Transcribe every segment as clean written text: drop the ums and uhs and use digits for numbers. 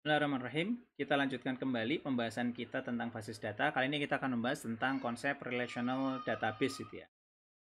Bismillahirrahmanirrahim. Kita lanjutkan kembali pembahasan kita tentang basis data. Kali ini kita akan membahas tentang konsep relational database gitu ya.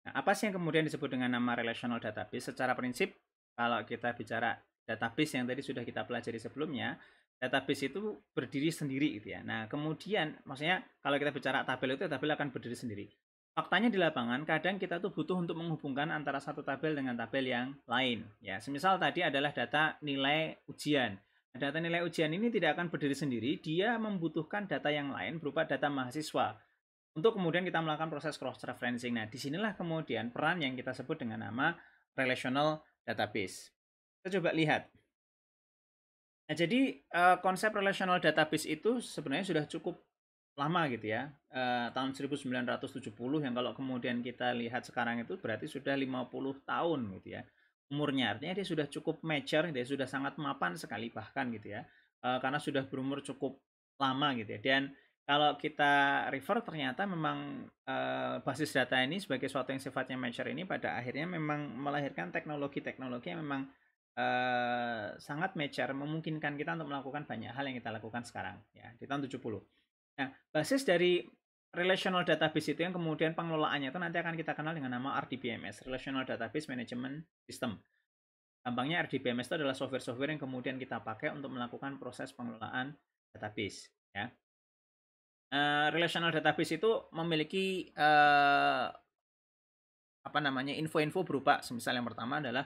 Nah, apa sih yang kemudian disebut dengan nama relational database? Secara prinsip, kalau kita bicara database yang tadi sudah kita pelajari sebelumnya, database itu berdiri sendiri gitu ya. Nah, kemudian maksudnya kalau kita bicara tabel itu tabel akan berdiri sendiri. Faktanya di lapangan, kadang kita tuh butuh untuk menghubungkan antara satu tabel dengan tabel yang lain. Ya, semisal tadi adalah data nilai ujian. Data nilai ujian ini tidak akan berdiri sendiri, dia membutuhkan data yang lain berupa data mahasiswa untuk kemudian kita melakukan proses cross referencing. Nah, disinilah kemudian peran yang kita sebut dengan nama relational database. Kita coba lihat. Nah, jadi konsep relational database itu sebenarnya sudah cukup lama gitu ya. Tahun 1970 yang kalau kemudian kita lihat sekarang itu berarti sudah 50 tahun gitu ya. Umurnya artinya dia sudah cukup mature, dia sudah sangat mapan sekali bahkan gitu ya. Karena sudah berumur cukup lama gitu ya. Dan kalau kita refer ternyata memang basis data ini sebagai suatu yang sifatnya mature ini pada akhirnya memang melahirkan teknologi-teknologi yang memang sangat mature, memungkinkan kita untuk melakukan banyak hal yang kita lakukan sekarang ya di tahun 70. Nah, basis dari relational database itu yang kemudian pengelolaannya itu nanti akan kita kenal dengan nama RDBMS, Relational Database Management System. Gampangnya RDBMS itu adalah software-software yang kemudian kita pakai untuk melakukan proses pengelolaan database ya. Relational database itu memiliki apa namanya info-info berupa semisal yang pertama adalah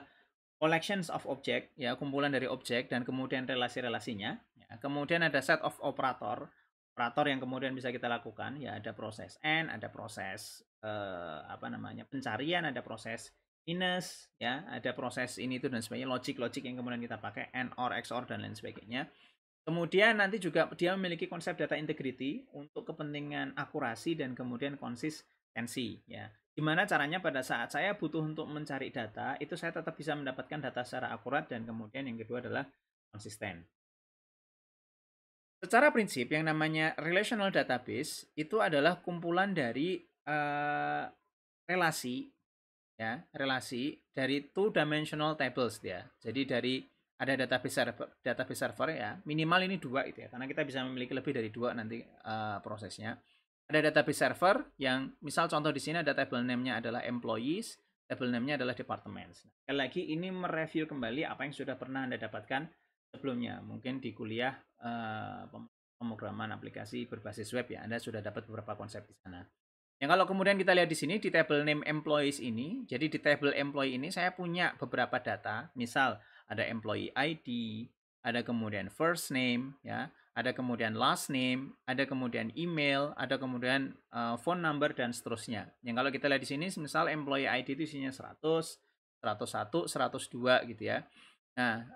collections of object ya, kumpulan dari objek dan kemudian relasi-relasinya ya. Kemudian ada set of operator yang kemudian bisa kita lakukan ya, ada proses and, ada proses apa namanya pencarian, ada proses minus ya, ada proses ini itu dan sebagainya, logic yang kemudian kita pakai and, or, XOR dan lain sebagainya. Kemudian nanti juga dia memiliki konsep data integrity untuk kepentingan akurasi dan kemudian konsistensi ya. Gimana caranya pada saat saya butuh untuk mencari data, itu saya tetap bisa mendapatkan data secara akurat dan kemudian yang kedua adalah konsisten. Secara prinsip yang namanya relational database itu adalah kumpulan dari relasi ya, relasi dari two dimensional tables ya. Jadi dari ada database server ya, minimal ini dua itu ya, karena kita bisa memiliki lebih dari dua nanti prosesnya. Ada database server yang misal contoh di sini ada table name-nya adalah employees, table name-nya adalah departments. Nah, sekali lagi ini mereview kembali apa yang sudah pernah Anda dapatkan sebelumnya. Mungkin di kuliah pemrograman aplikasi berbasis web ya, Anda sudah dapat beberapa konsep di sana. Yang kalau kemudian kita lihat di sini di table name employees ini, jadi di table employee ini saya punya beberapa data, misal ada employee ID, ada kemudian first name ya, ada kemudian last name, ada kemudian email, ada kemudian phone number dan seterusnya. Yang kalau kita lihat di sini misal employee ID itu isinya 100, 101, 102 gitu ya. Nah,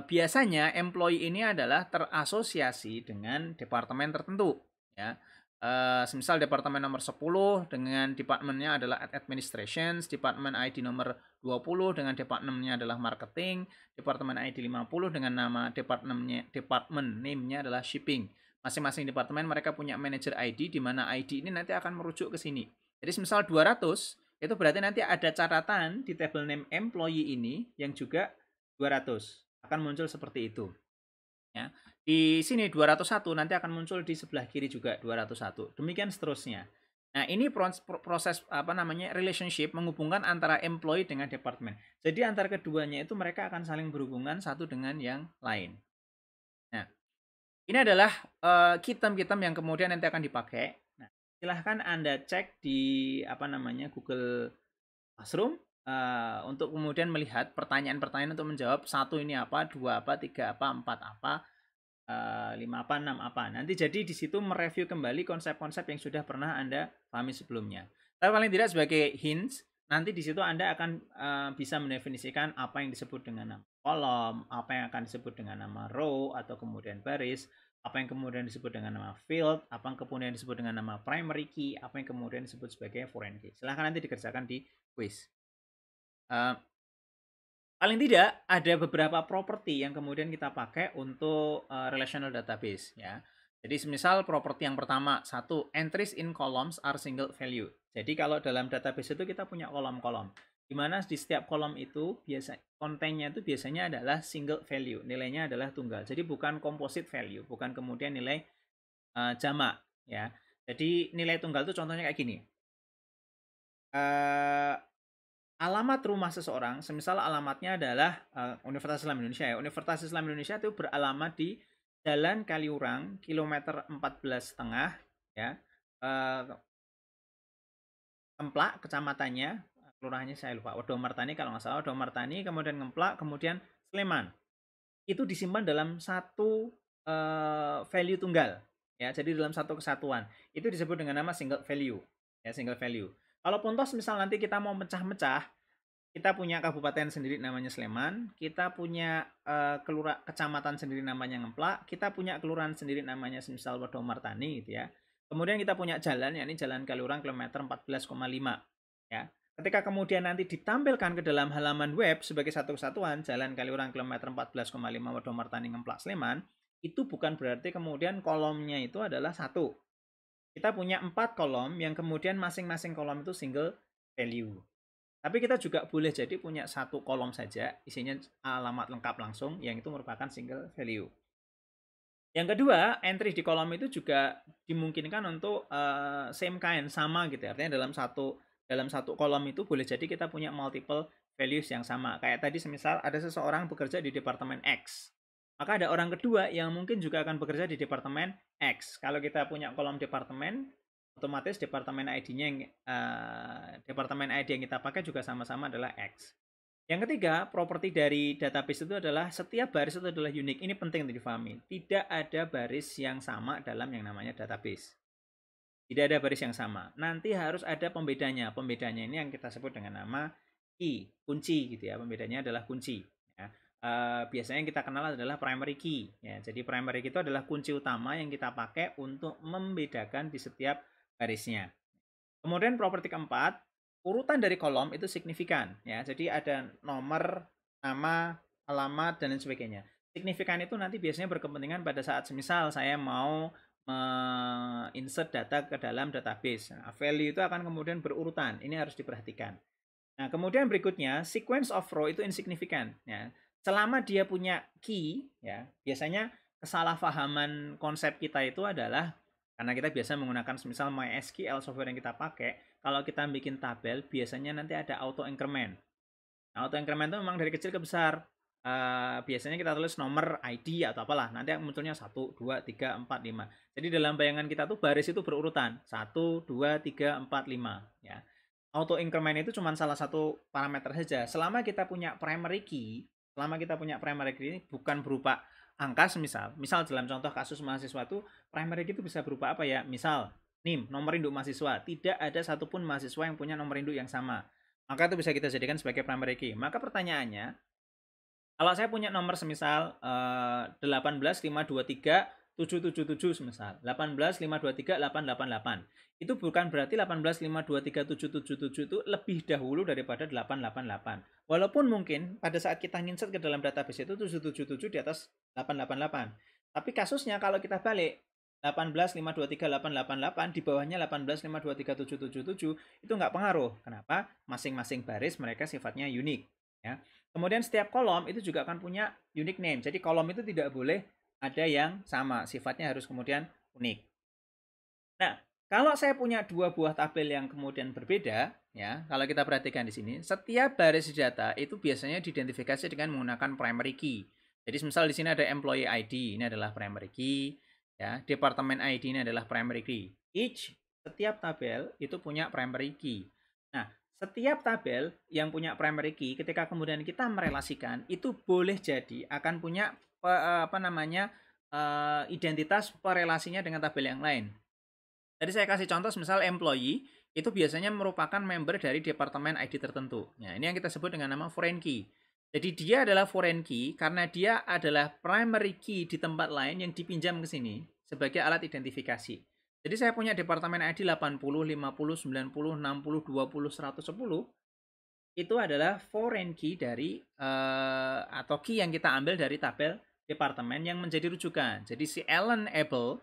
biasanya employee ini adalah terasosiasi dengan departemen tertentu ya. Semisal departemen nomor 10 dengan departemennya adalah administrations, departemen ID nomor 20 dengan departemennya adalah marketing, departemen ID 50 dengan nama departemen name-nya adalah shipping. Masing-masing departemen mereka punya manager ID di mana ID ini nanti akan merujuk ke sini. Jadi semisal 200 itu berarti nanti ada catatan di table name employee ini yang juga 200 akan muncul seperti itu ya. Di sini 201 nanti akan muncul di sebelah kiri juga 201. Demikian seterusnya. Nah, ini proses apa namanya relationship menghubungkan antara employee dengan departemen. Jadi antara keduanya itu mereka akan saling berhubungan satu dengan yang lain. Nah, ini adalah kitem-kitem yang kemudian nanti akan dipakai. Nah, silahkan Anda cek di apa namanya Google Classroom untuk kemudian melihat pertanyaan-pertanyaan untuk menjawab satu ini apa, dua apa, tiga apa, empat apa, 5 apa, 6 apa. Nanti jadi di situ mereview kembali konsep-konsep yang sudah pernah Anda pahami sebelumnya. Tapi paling tidak sebagai hints, nanti di situ Anda akan bisa mendefinisikan apa yang disebut dengan nama kolom, apa yang akan disebut dengan nama row atau kemudian baris, apa yang kemudian disebut dengan nama field, apa yang kemudian disebut dengan nama primary key, apa yang kemudian disebut sebagai foreign key. Silahkan nanti dikerjakan di quiz. Paling tidak ada beberapa properti yang kemudian kita pakai untuk relational database ya. Jadi semisal properti yang pertama, satu, entries in columns are single value. Jadi kalau dalam database itu kita punya kolom-kolom. di mana di setiap kolom itu kontennya itu biasanya adalah single value, nilainya adalah tunggal. Jadi bukan composite value, bukan kemudian nilai jamak ya. Jadi nilai tunggal itu contohnya kayak gini. Alamat rumah seseorang, semisal alamatnya adalah Universitas Islam Indonesia ya. Universitas Islam Indonesia itu beralamat di Jalan Kaliurang, kilometer 14,5 ya. Ngemplak kecamatannya, kelurahannya saya lupa, Wodomartani kalau nggak salah, Wodomartani, kemudian Ngemplak, kemudian Sleman. Itu disimpan dalam satu value tunggal ya. Jadi dalam satu kesatuan. Itu disebut dengan nama single value ya, single value. Kalaupun toh misal nanti kita mau mecah-mecah, kita punya kabupaten sendiri namanya Sleman, kita punya kecamatan sendiri namanya Ngemplak, kita punya kelurahan sendiri namanya semisal Wodomartani gitu ya. Kemudian kita punya jalan, yakni Jalan Kaliurang kilometer 14,5 ya. Ketika kemudian nanti ditampilkan ke dalam halaman web sebagai satu kesatuan, Jalan Kaliurang kilometer 14,5 Wodomartani Ngemplak Sleman, itu bukan berarti kemudian kolomnya itu adalah satu. Kita punya 4 kolom yang kemudian masing-masing kolom itu single value. Tapi kita juga boleh jadi punya satu kolom saja, isinya alamat lengkap langsung, yang itu merupakan single value. Yang kedua, entry di kolom itu juga dimungkinkan untuk same kind, sama gitu. Artinya dalam satu kolom itu boleh jadi kita punya multiple values yang sama. Kayak tadi semisal ada seseorang bekerja di departemen X. Maka ada orang kedua yang mungkin juga akan bekerja di departemen X. Kalau kita punya kolom departemen, otomatis departemen ID-nya departemen ID yang kita pakai juga sama-sama adalah X. Yang ketiga, properti dari database itu adalah setiap baris itu adalah unik. Ini penting untuk difahami. Tidak ada baris yang sama dalam yang namanya database. Tidak ada baris yang sama. Nanti harus ada pembedanya. Pembedanya ini yang kita sebut dengan nama key, kunci gitu ya. Pembedanya adalah kunci. Ya. Biasanya yang kita kenal adalah primary key. Ya. Jadi primary key itu adalah kunci utama yang kita pakai untuk membedakan di setiap barisnya. Kemudian properti keempat, urutan dari kolom itu signifikan ya. Jadi ada nomor, nama, alamat dan lain sebagainya. Signifikan itu nanti biasanya berkepentingan pada saat semisal saya mau insert data ke dalam database. Nah, value itu akan kemudian berurutan. Ini harus diperhatikan. Nah, kemudian berikutnya sequence of row itu insignificant ya. Selama dia punya key ya, biasanya kesalahpahaman konsep kita itu adalah karena kita biasa menggunakan misal MySQL software yang kita pakai, kalau kita bikin tabel biasanya nanti ada auto increment. Nah, auto increment itu memang dari kecil ke besar. Biasanya kita tulis nomor ID atau apalah, nanti munculnya 1, 2, 3, 4, 5. Jadi dalam bayangan kita tuh baris itu berurutan 1, 2, 3, 4, 5 ya. Auto increment itu cuma salah satu parameter saja. Selama kita punya primary key ini bukan berupa angka misal dalam contoh kasus mahasiswa itu primary key itu bisa berupa apa ya? Misal NIM, nomor induk mahasiswa. Tidak ada satupun mahasiswa yang punya nomor induk yang sama. Maka itu bisa kita jadikan sebagai primary key. Maka pertanyaannya, kalau saya punya nomor semisal 18523777 semisal 18523888, itu bukan berarti 18523777 itu lebih dahulu daripada 888. Walaupun mungkin pada saat kita insert ke dalam database itu 777 di atas 888. Tapi kasusnya kalau kita balik 18523888 di bawahnya 18523777 itu nggak pengaruh. Kenapa? Masing-masing baris mereka sifatnya unik ya. Kemudian setiap kolom itu juga akan punya unique name. Jadi kolom itu tidak boleh ada yang sama, sifatnya harus kemudian unik. Nah, kalau saya punya dua buah tabel yang kemudian berbeda, ya, kalau kita perhatikan di sini, setiap baris data itu biasanya diidentifikasi dengan menggunakan primary key. Jadi misal di sini ada employee ID, ini adalah primary key, ya, department ID ini adalah primary key. Setiap tabel itu punya primary key. Nah, setiap tabel yang punya primary key ketika kemudian kita merelasikan itu boleh jadi akan punya identitas perelasinya dengan tabel yang lain. Jadi saya kasih contoh misal employee itu biasanya merupakan member dari departemen ID tertentu. Nah, ini yang kita sebut dengan nama foreign key. Jadi dia adalah foreign key karena dia adalah primary key di tempat lain yang dipinjam ke sini sebagai alat identifikasi. Jadi saya punya departemen ID 80, 50, 90, 60, 20, 110. Itu adalah foreign key dari atau key yang kita ambil dari tabel departemen yang menjadi rujukan. Jadi si Alan Abel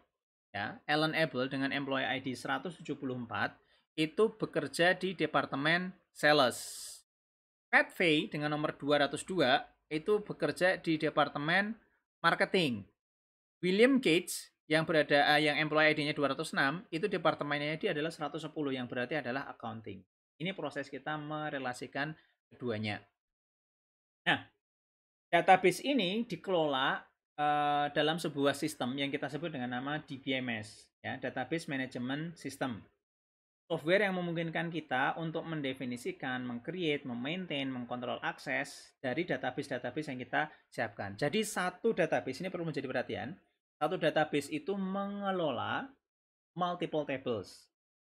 ya, Alan Abel dengan employee ID 174 itu bekerja di departemen sales. Pat Fay dengan nomor 202 itu bekerja di departemen marketing. William Gates yang yang employee ID-nya 206 itu departemennya dia adalah 110 yang berarti adalah accounting. Ini proses kita merelasikan keduanya. Nah, database ini dikelola dalam sebuah sistem yang kita sebut dengan nama DBMS, ya, Database Management System. Software yang memungkinkan kita untuk mendefinisikan, mengcreate, memaintain, mengkontrol akses dari database-database yang kita siapkan. Jadi satu database ini perlu menjadi perhatian. Satu database itu mengelola multiple tables.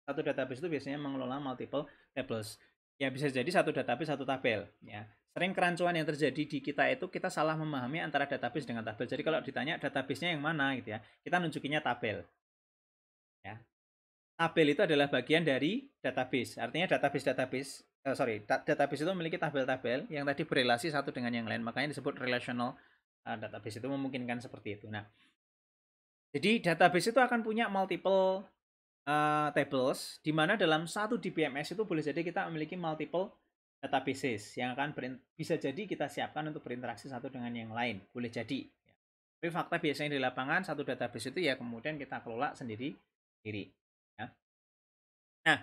Satu database itu biasanya mengelola multiple tables. Ya bisa jadi satu database satu tabel. Ya. Sering kerancuan yang terjadi di kita itu kita salah memahami antara database dengan tabel. Jadi kalau ditanya database-nya yang mana gitu ya, kita nunjukinnya tabel. Ya. Tabel itu adalah bagian dari database. Artinya database itu memiliki tabel-tabel yang tadi berelasi satu dengan yang lain. Makanya disebut relational database, itu memungkinkan seperti itu. Nah, jadi database itu akan punya multiple tables, di mana dalam satu DBMS itu boleh jadi kita memiliki multiple databases yang akan bisa jadi kita siapkan untuk berinteraksi satu dengan yang lain. Boleh jadi. Tapi fakta biasanya di lapangan satu database itu ya kemudian kita kelola sendiri. Ya. Nah,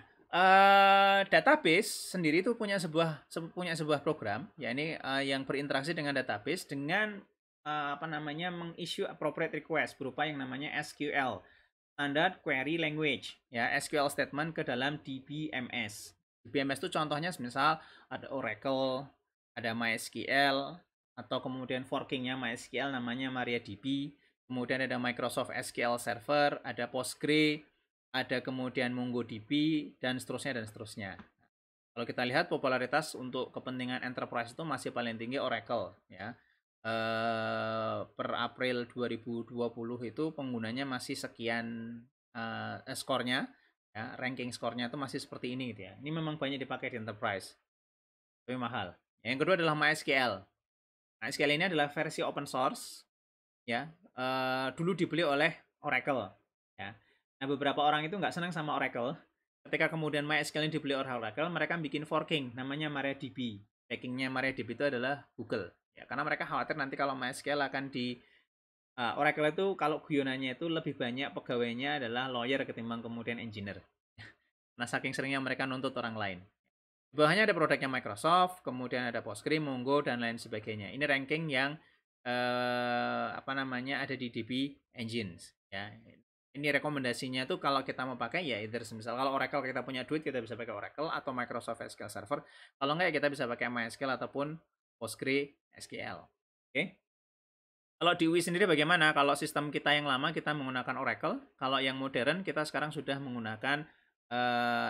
database sendiri itu punya sebuah program, ya ini yang berinteraksi dengan database dengan mengissue appropriate request berupa yang namanya SQL, Standard Query Language, ya SQL statement ke dalam DBMS. DBMS itu contohnya misal ada Oracle, ada MySQL, atau kemudian forkingnya MySQL namanya MariaDB, kemudian ada Microsoft SQL Server, ada Postgre, ada kemudian MongoDB, dan seterusnya dan seterusnya. Kalau kita lihat popularitas untuk kepentingan enterprise itu masih paling tinggi Oracle, ya. Per April 2020 itu penggunanya masih sekian skornya, ya, ranking skornya itu masih seperti ini gitu ya. Ini memang banyak dipakai di enterprise, tapi mahal. Yang kedua adalah MySQL. MySQL ini adalah versi open source, ya. Dulu dibeli oleh Oracle, ya. Nah, beberapa orang itu nggak senang sama Oracle. Ketika kemudian MySQL ini dibeli oleh Oracle, mereka bikin forking, namanya MariaDB. Backingnya MariaDB itu adalah Google. Ya, karena mereka khawatir nanti kalau MySQL akan di Oracle itu kalau guyonannya itu lebih banyak pegawainya adalah lawyer ketimbang kemudian engineer. Nah, saking seringnya mereka nuntut orang lain. Di bawahnya ada produknya Microsoft, kemudian ada Postgre, Mongo, dan lain sebagainya. Ini ranking yang ada di DB Engines. Ya, ini rekomendasinya tuh kalau kita mau pakai ya either misal kalau Oracle kita punya duit kita bisa pakai Oracle atau Microsoft SQL Server. Kalau enggak ya kita bisa pakai MySQL ataupun Postgre SQL. Oke. Kalau di UI sendiri bagaimana? Kalau sistem kita yang lama kita menggunakan Oracle, kalau yang modern kita sekarang sudah menggunakan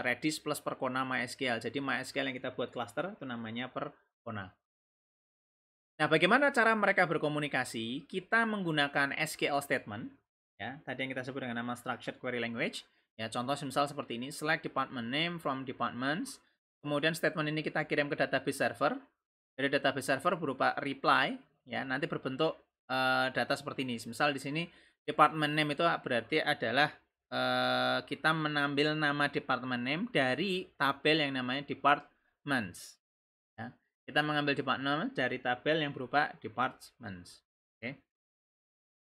Redis plus Percona MySQL. Jadi MySQL yang kita buat cluster itu namanya Percona. Nah, bagaimana cara mereka berkomunikasi? Kita menggunakan SQL statement. Ya, tadi yang kita sebut dengan nama structured query language. Ya, contoh misal seperti ini, select department name from departments. Kemudian statement ini kita kirim ke database server. Dari database server berupa reply, ya, nanti berbentuk data seperti ini. Misal di sini department name itu berarti adalah kita mengambil nama department name dari tabel yang namanya departments. Ya. Kita mengambil department dari tabel yang berupa departments. Oke.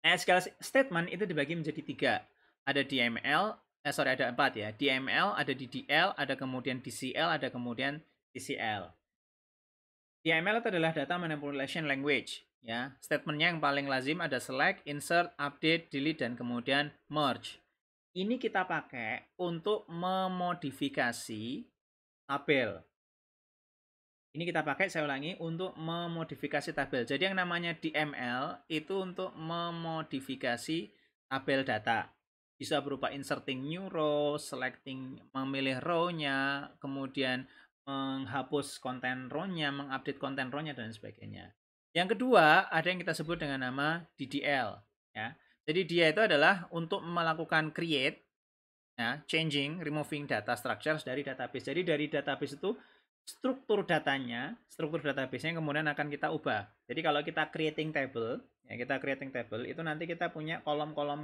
SQL statement itu dibagi menjadi 3. Ada DML, ada 4 ya. DML, ada DDL, ada kemudian DCL, ada kemudian TCL. DML itu adalah data manipulation language, ya. Statementnya yang paling lazim ada select, insert, update, delete, dan kemudian merge. Ini kita pakai untuk memodifikasi tabel. Ini kita pakai, saya ulangi, untuk memodifikasi tabel. Jadi yang namanya DML itu untuk memodifikasi tabel data. Bisa berupa inserting new row, selecting, memilih row-nya, kemudian menghapus konten row-nya, mengupdate konten row-nya, dan sebagainya. Yang kedua, ada yang kita sebut dengan nama DDL. Ya. Jadi dia itu adalah untuk melakukan create, ya, changing, removing data structures dari database. Jadi dari database itu struktur database-nya kemudian akan kita ubah. Jadi kalau kita creating table, ya kita creating table itu nanti kita punya kolom-kolom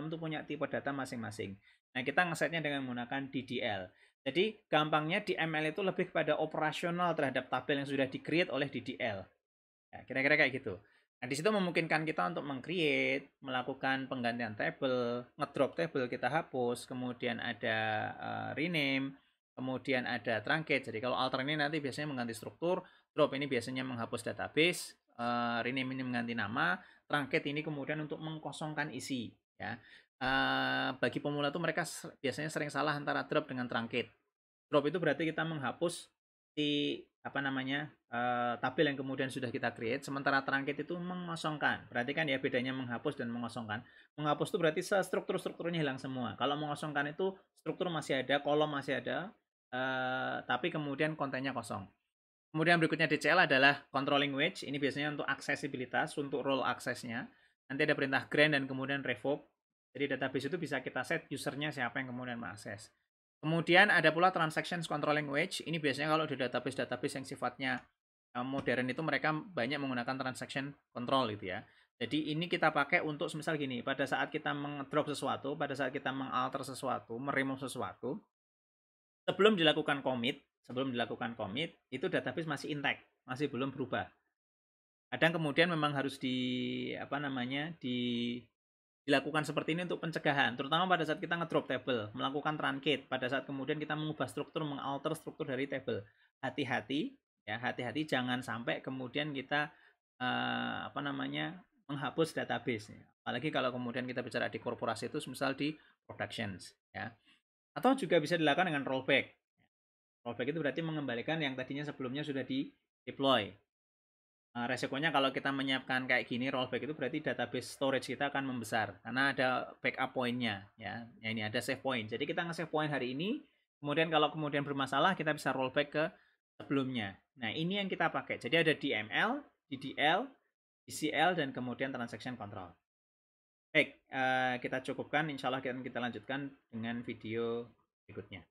itu punya tipe data masing-masing. Nah, kita ngesetnya dengan menggunakan DDL. Jadi gampangnya DML itu lebih kepada operasional terhadap tabel yang sudah di-create oleh DDL. Ya, kira-kira kayak gitu. Nah, di situ memungkinkan kita untuk meng-create, melakukan penggantian table, ngedrop table kita hapus, kemudian ada rename, kemudian ada truncate. Jadi kalau alter ini nanti biasanya mengganti struktur, drop ini biasanya menghapus database, rename ini mengganti nama, truncate ini kemudian untuk mengkosongkan isi. Ya, bagi pemula itu mereka biasanya sering salah antara drop dengan truncate. Drop itu berarti kita menghapus si apa namanya tabel yang kemudian sudah kita create, sementara truncate itu mengosongkan. Berarti kan ya bedanya menghapus dan mengosongkan. Menghapus itu berarti struktur-strukturnya hilang semua. Kalau mengosongkan itu struktur masih ada, kolom masih ada, tapi kemudian kontennya kosong. Kemudian berikutnya DCL adalah controlling wedge. Ini biasanya untuk aksesibilitas, untuk role aksesnya. Nanti ada perintah grant dan kemudian revoke. Jadi database itu bisa kita set usernya siapa yang kemudian mengakses. Kemudian ada pula transactions controlling wedge. Ini biasanya kalau di database-database yang sifatnya modern itu mereka banyak menggunakan transaction control gitu ya. Jadi ini kita pakai untuk misal gini, pada saat kita mengdrop sesuatu, pada saat kita mengalter sesuatu, meremove sesuatu, sebelum dilakukan commit, itu database masih intact, masih belum berubah. Kadang kemudian memang harus dilakukan seperti ini untuk pencegahan, terutama pada saat kita ngedrop table, melakukan truncate, pada saat kemudian kita mengubah struktur, mengalter struktur dari table. Hati-hati, ya hati-hati jangan sampai kemudian kita menghapus database. Apalagi kalau kemudian kita bicara di korporasi itu, misal di productions, ya. Atau juga bisa dilakukan dengan rollback. Rollback itu berarti mengembalikan yang tadinya sebelumnya sudah di deploy. Resikonya kalau kita menyiapkan kayak gini rollback itu berarti database storage kita akan membesar karena ada backup pointnya ya. Ya ini ada save point. Jadi kita nge-save point hari ini, kemudian kalau kemudian bermasalah kita bisa rollback ke sebelumnya. Nah, ini yang kita pakai. Jadi ada DML, DDL, DCL dan kemudian transaction control. Baik, kita cukupkan. Insya Allah kita lanjutkan dengan video berikutnya.